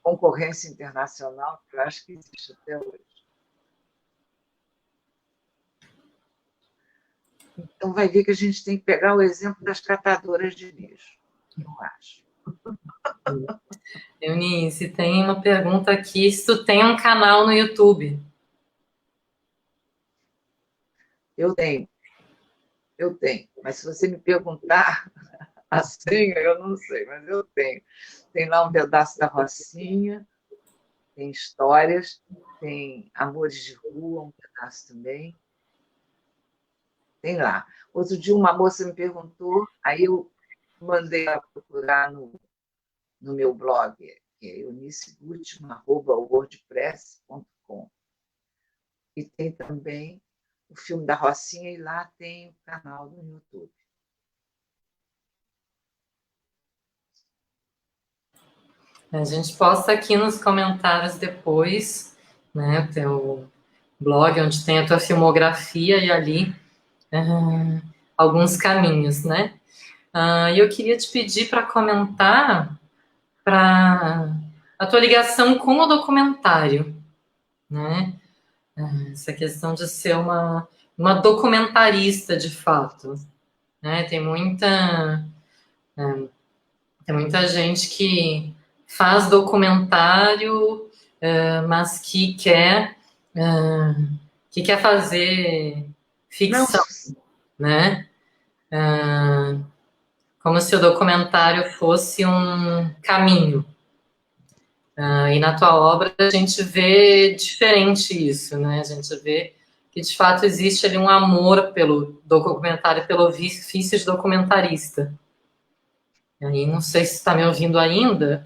concorrência internacional, que eu acho que existe até hoje. Então, vai ver que a gente tem que pegar o exemplo das catadoras de lixo, eu acho. Eunice, tem uma pergunta aqui, se tu tem um canal no YouTube. Eu tenho, mas se você me perguntar a senha, eu não sei, mas eu tenho. Tem lá um pedaço da Rocinha, tem histórias, tem Amores de Rua, um pedaço também. Tem lá. Outro dia uma moça me perguntou, aí eu mandei ela procurar no meu blog, que é euniceguttmann@wordpress.com. E tem também o filme da Rocinha, e lá tem o canal no YouTube. A gente posta aqui nos comentários depois, né, o teu blog, onde tem a tua filmografia e ali alguns caminhos, né? E eu queria te pedir para comentar para a tua ligação com o documentário, né? Essa questão de ser uma documentarista de fato, né? Tem muita gente que faz documentário, mas que quer fazer ficção, né? Como se o documentário fosse um caminho. E na tua obra a gente vê diferente isso, né? A gente vê que de fato existe ali um amor pelo documentário, pelo ofício de documentarista. E aí não sei se está me ouvindo ainda.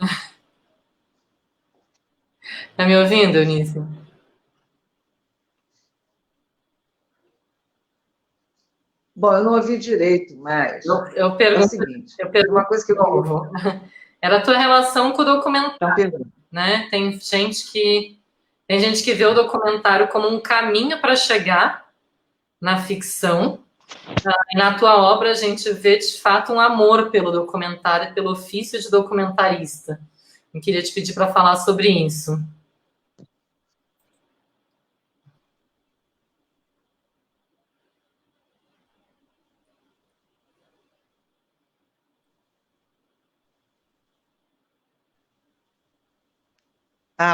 Está me ouvindo, Eunice? Bom, eu não ouvi direito, mas Eu é o pergunto, seguinte, eu pergunto uma coisa que eu queria... novo. Era a tua relação com o documentário, Então, né? Tem gente que vê o documentário como um caminho para chegar na ficção. E na tua obra a gente vê de fato um amor pelo documentário, pelo ofício de documentarista. Eu queria te pedir para falar sobre isso.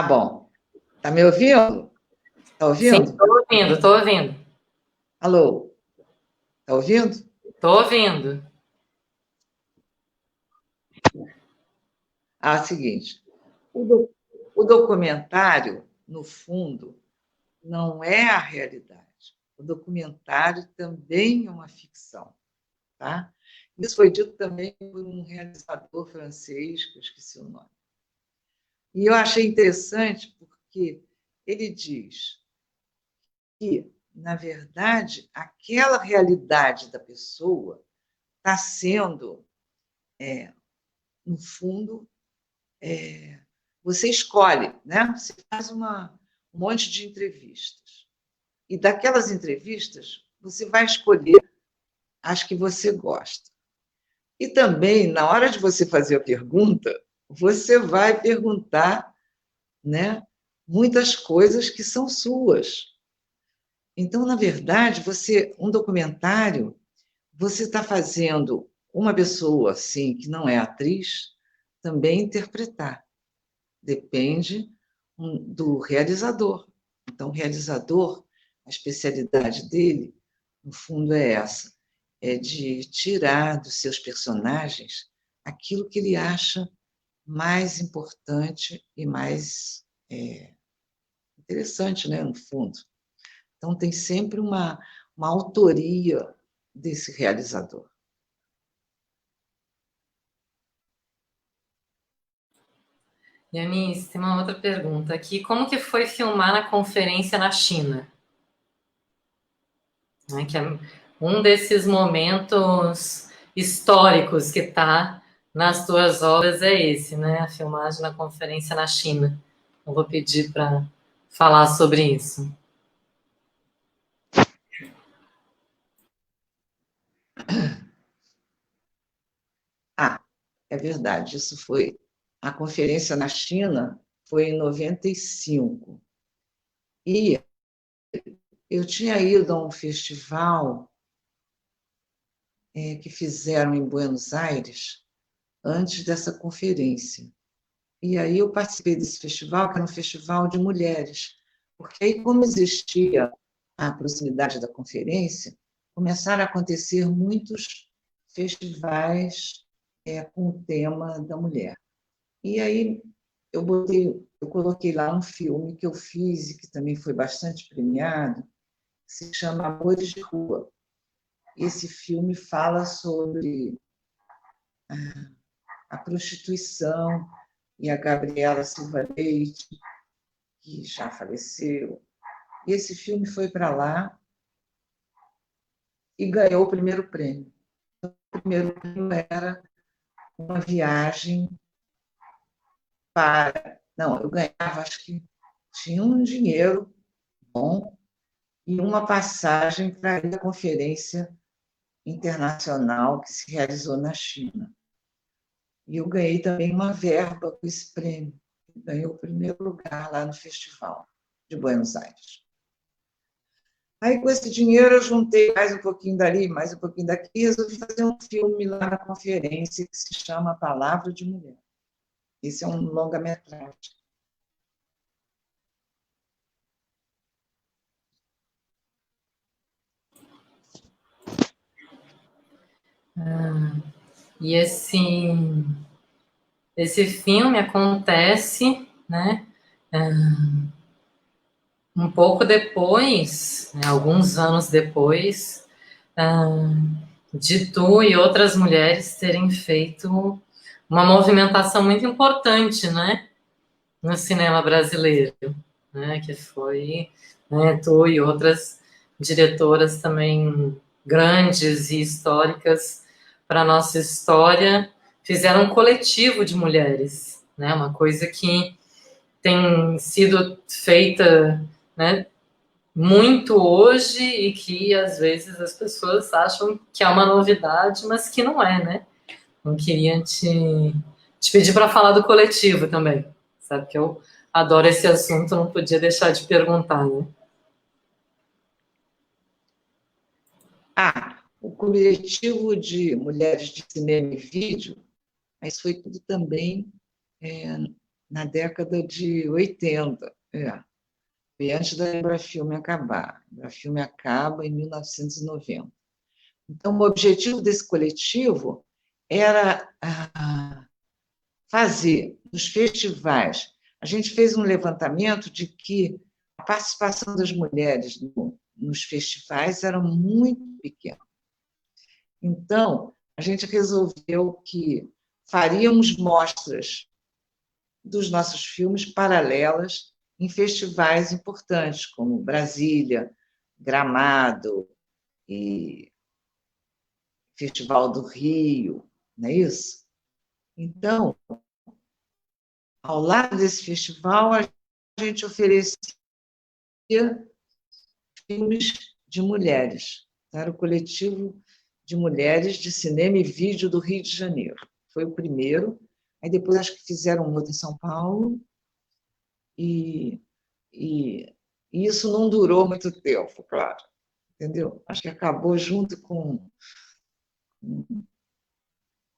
bom. Está me ouvindo? Está Sim, ouvindo? estou ouvindo, estou ouvindo. Alô? Está ouvindo? Estou ouvindo. Seguinte, o documentário, no fundo, não é a realidade. O documentário também é uma ficção. Tá? Isso foi dito também por um realizador francês, que eu esqueci o nome. E eu achei interessante porque ele diz que, na verdade, aquela realidade da pessoa está sendo, no fundo, você escolhe, né? Você faz um monte de entrevistas. E daquelas entrevistas, você vai escolher as que você gosta. E também, na hora de você fazer a pergunta, você vai perguntar, né, muitas coisas que são suas. Então, na verdade, um documentário, você está fazendo uma pessoa assim, que não é atriz, também interpretar. Depende do realizador. Então, o realizador, a especialidade dele, no fundo, é essa: é de tirar dos seus personagens aquilo que ele acha mais importante e mais interessante, né, no fundo. Então, tem sempre uma autoria desse realizador. Eunice, tem uma outra pergunta aqui. Como que foi filmar na conferência na China? Né, que é um desses momentos históricos que está nas tuas obras é esse, né? A filmagem na conferência na China. Eu vou pedir para falar sobre isso. É verdade, isso foi... A conferência na China foi em 95. E eu tinha ido a um festival que fizeram em Buenos Aires antes dessa conferência. E aí eu participei desse festival, que era um festival de mulheres, porque aí, como existia a proximidade da conferência, começaram a acontecer muitos festivais com o tema da mulher. E aí eu coloquei lá um filme que eu fiz e que também foi bastante premiado, que se chama Amores de Rua. Esse filme fala sobre a prostituição e a Gabriela Silva Leite, que já faleceu. E esse filme foi para lá e ganhou o primeiro prêmio. O primeiro prêmio era uma viagem para... Não, eu ganhava, acho que tinha um dinheiro bom e uma passagem para a conferência internacional que se realizou na China. E eu ganhei também uma verba com esse prêmio. Ganhei o primeiro lugar lá no Festival de Buenos Aires. Aí, com esse dinheiro, eu juntei mais um pouquinho dali, mais um pouquinho daqui, e resolvi fazer um filme lá na conferência que se chama Palavra de Mulher. Esse é um longa-metragem. E esse filme acontece, né, um pouco depois, né, alguns anos depois, de tu e outras mulheres terem feito uma movimentação muito importante, né, no cinema brasileiro, né, que foi, né, tu e outras diretoras também grandes e históricas para a nossa história, fizeram um coletivo de mulheres, né, uma coisa que tem sido feita, né, muito hoje e que às vezes as pessoas acham que é uma novidade, mas que não é, né? Não queria te pedir para falar do coletivo também, sabe que eu adoro esse assunto, não podia deixar de perguntar, né? O coletivo de mulheres de cinema e vídeo, mas foi tudo também na década de 80. Foi antes da Embrafilme acabar. A Embrafilme acaba em 1990. Então, o objetivo desse coletivo era fazer nos festivais. A gente fez um levantamento de que a participação das mulheres nos festivais era muito pequena. Então, a gente resolveu que faríamos mostras dos nossos filmes paralelas em festivais importantes, como Brasília, Gramado e Festival do Rio, não é isso? Então, ao lado desse festival, a gente oferecia filmes de mulheres. Era o coletivo de mulheres de cinema e vídeo do Rio de Janeiro. Foi o primeiro. Aí depois acho que fizeram outro em São Paulo. E isso não durou muito tempo, claro. Entendeu? Acho que acabou junto com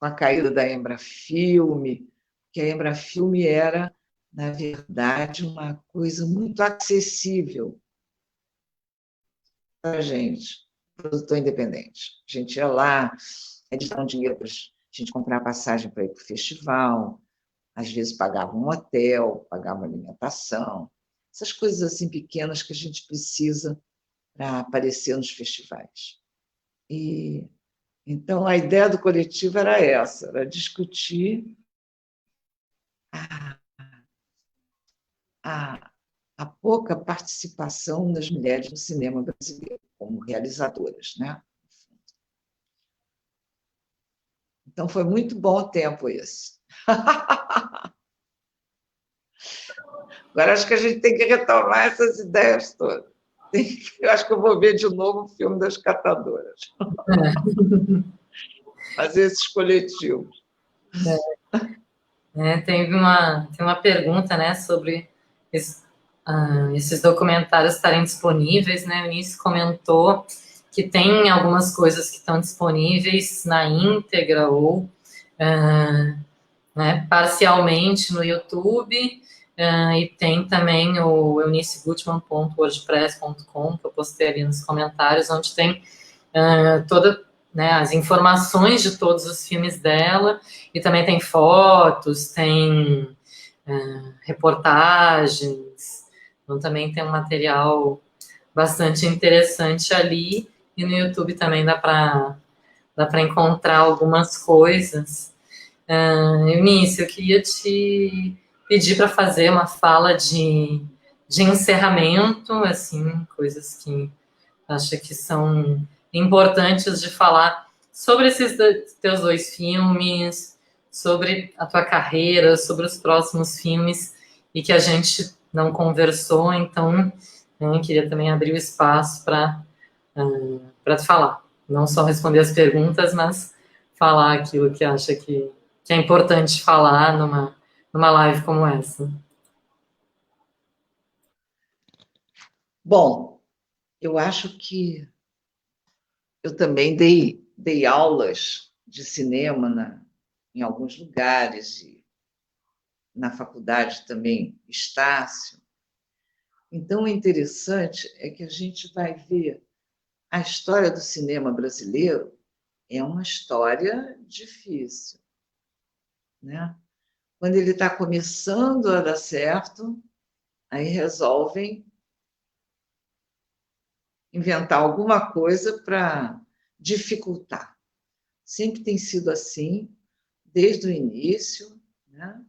a caída da Embrafilme, que a Embrafilme era, na verdade, uma coisa muito acessível para a gente. produtor independente. A gente ia lá, eles davam dinheiro para a gente comprar passagem para ir para o festival, às vezes pagava um hotel, pagava alimentação, essas coisas assim pequenas que a gente precisa para aparecer nos festivais. E então a ideia do coletivo era essa, era discutir a pouca participação das mulheres no cinema brasileiro como realizadoras, né? Então foi muito bom o tempo esse. Agora acho que a gente tem que retomar essas ideias todas. Eu acho que eu vou ver de novo o filme das catadoras. Fazer esses coletivos. Tem uma pergunta, né, sobre esses documentários estarem disponíveis, né? O Eunice comentou que tem algumas coisas que estão disponíveis na íntegra ou né, parcialmente no YouTube, e tem também o eunicegutman.wordpress.com, que eu postei ali nos comentários, onde tem toda, né, as informações de todos os filmes dela, e também tem fotos, tem reportagens, então também tem um material bastante interessante ali, e no YouTube também dá para encontrar algumas coisas. Eunice, eu queria te pedir para fazer uma fala de encerramento, assim, coisas que acho que são importantes de falar sobre esses teus 2 filmes, sobre a tua carreira, sobre os próximos filmes, e que a gente não conversou, então queria também abrir o espaço para te falar. Não só responder as perguntas, mas falar aquilo que acha que é importante falar numa live como essa. Bom, eu acho que eu também dei aulas de cinema em alguns lugares, e na faculdade também, Estácio. Então, o interessante é que a gente vai ver a história do cinema brasileiro é uma história difícil, né? Quando ele está começando a dar certo, aí resolvem inventar alguma coisa para dificultar. Sempre tem sido assim, desde o início, né?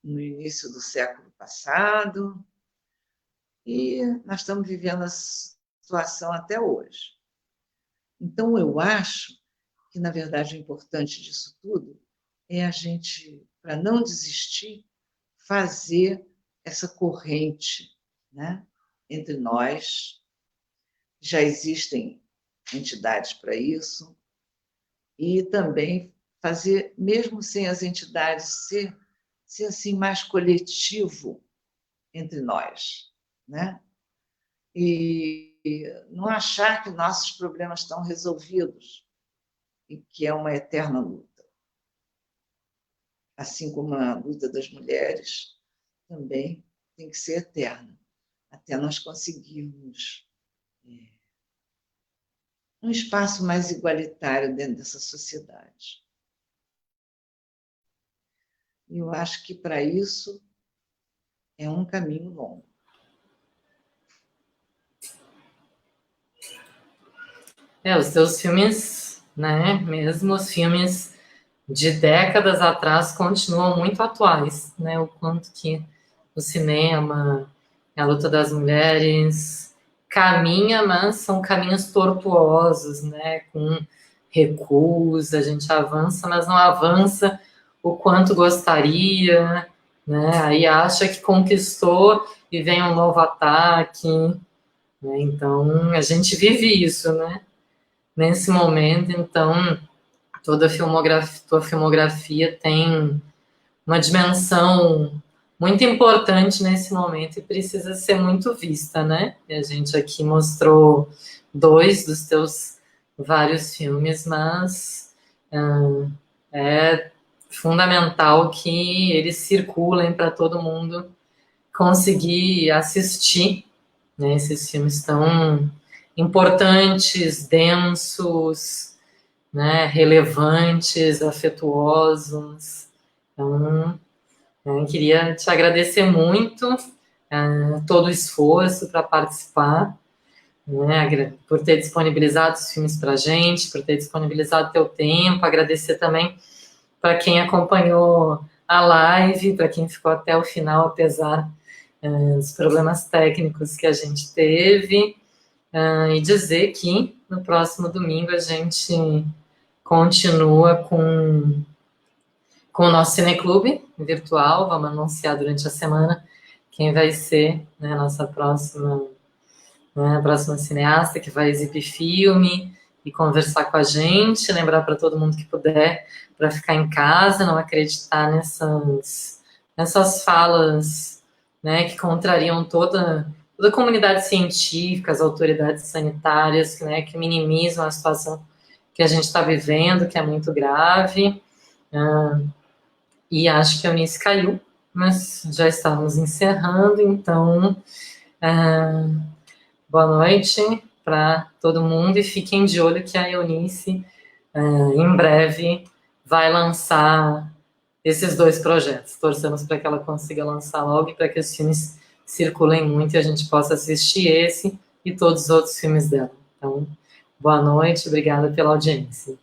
No início do século passado, e nós estamos vivendo a situação até hoje. Então, eu acho que, na verdade, o importante disso tudo é a gente, para não desistir, fazer essa corrente, né, entre nós. Já existem entidades para isso, e também fazer, mesmo sem as entidades, ser assim, mais coletivo entre nós, né? E não achar que nossos problemas estão resolvidos e que é uma eterna luta. Assim como a luta das mulheres também tem que ser eterna, até nós conseguirmos um espaço mais igualitário dentro dessa sociedade. E eu acho que, para isso, é um caminho longo. Os teus filmes, né, mesmo os filmes de décadas atrás, continuam muito atuais, né, o quanto que o cinema, a luta das mulheres caminha, mas são caminhos tortuosos, né, com recuos, a gente avança, mas não avança o quanto gostaria, né, aí acha que conquistou e vem um novo ataque, né, então a gente vive isso, né, nesse momento. Então toda tua filmografia tem uma dimensão muito importante nesse momento e precisa ser muito vista, né? E a gente aqui mostrou 2 dos teus vários filmes, mas é fundamental que eles circulem para todo mundo conseguir assistir, né? Esses filmes tão importantes, densos, né, relevantes, afetuosos. Então, eu queria te agradecer muito todo o esforço para participar, né, por ter disponibilizado os filmes para a gente, por ter disponibilizado teu tempo, agradecer também para quem acompanhou a live, para quem ficou até o final, apesar dos problemas técnicos que a gente teve, e dizer que no próximo domingo a gente continua com o nosso cineclube virtual. Vamos anunciar durante a semana quem vai ser, né, a nossa próxima cineasta que vai exibir filme e conversar com a gente. Lembrar para todo mundo que puder para ficar em casa, não acreditar nessas falas, né, que contrariam toda a comunidade científica, as autoridades sanitárias, né, que minimizam a situação que a gente está vivendo, que é muito grave. E acho que a Eunice caiu, mas já estamos encerrando, então boa noite para todo mundo e fiquem de olho que a Eunice em breve vai lançar esses 2 projetos. Torcemos para que ela consiga lançar logo e para que os filmes circulem muito e a gente possa assistir esse e todos os outros filmes dela. Então, boa noite, obrigada pela audiência.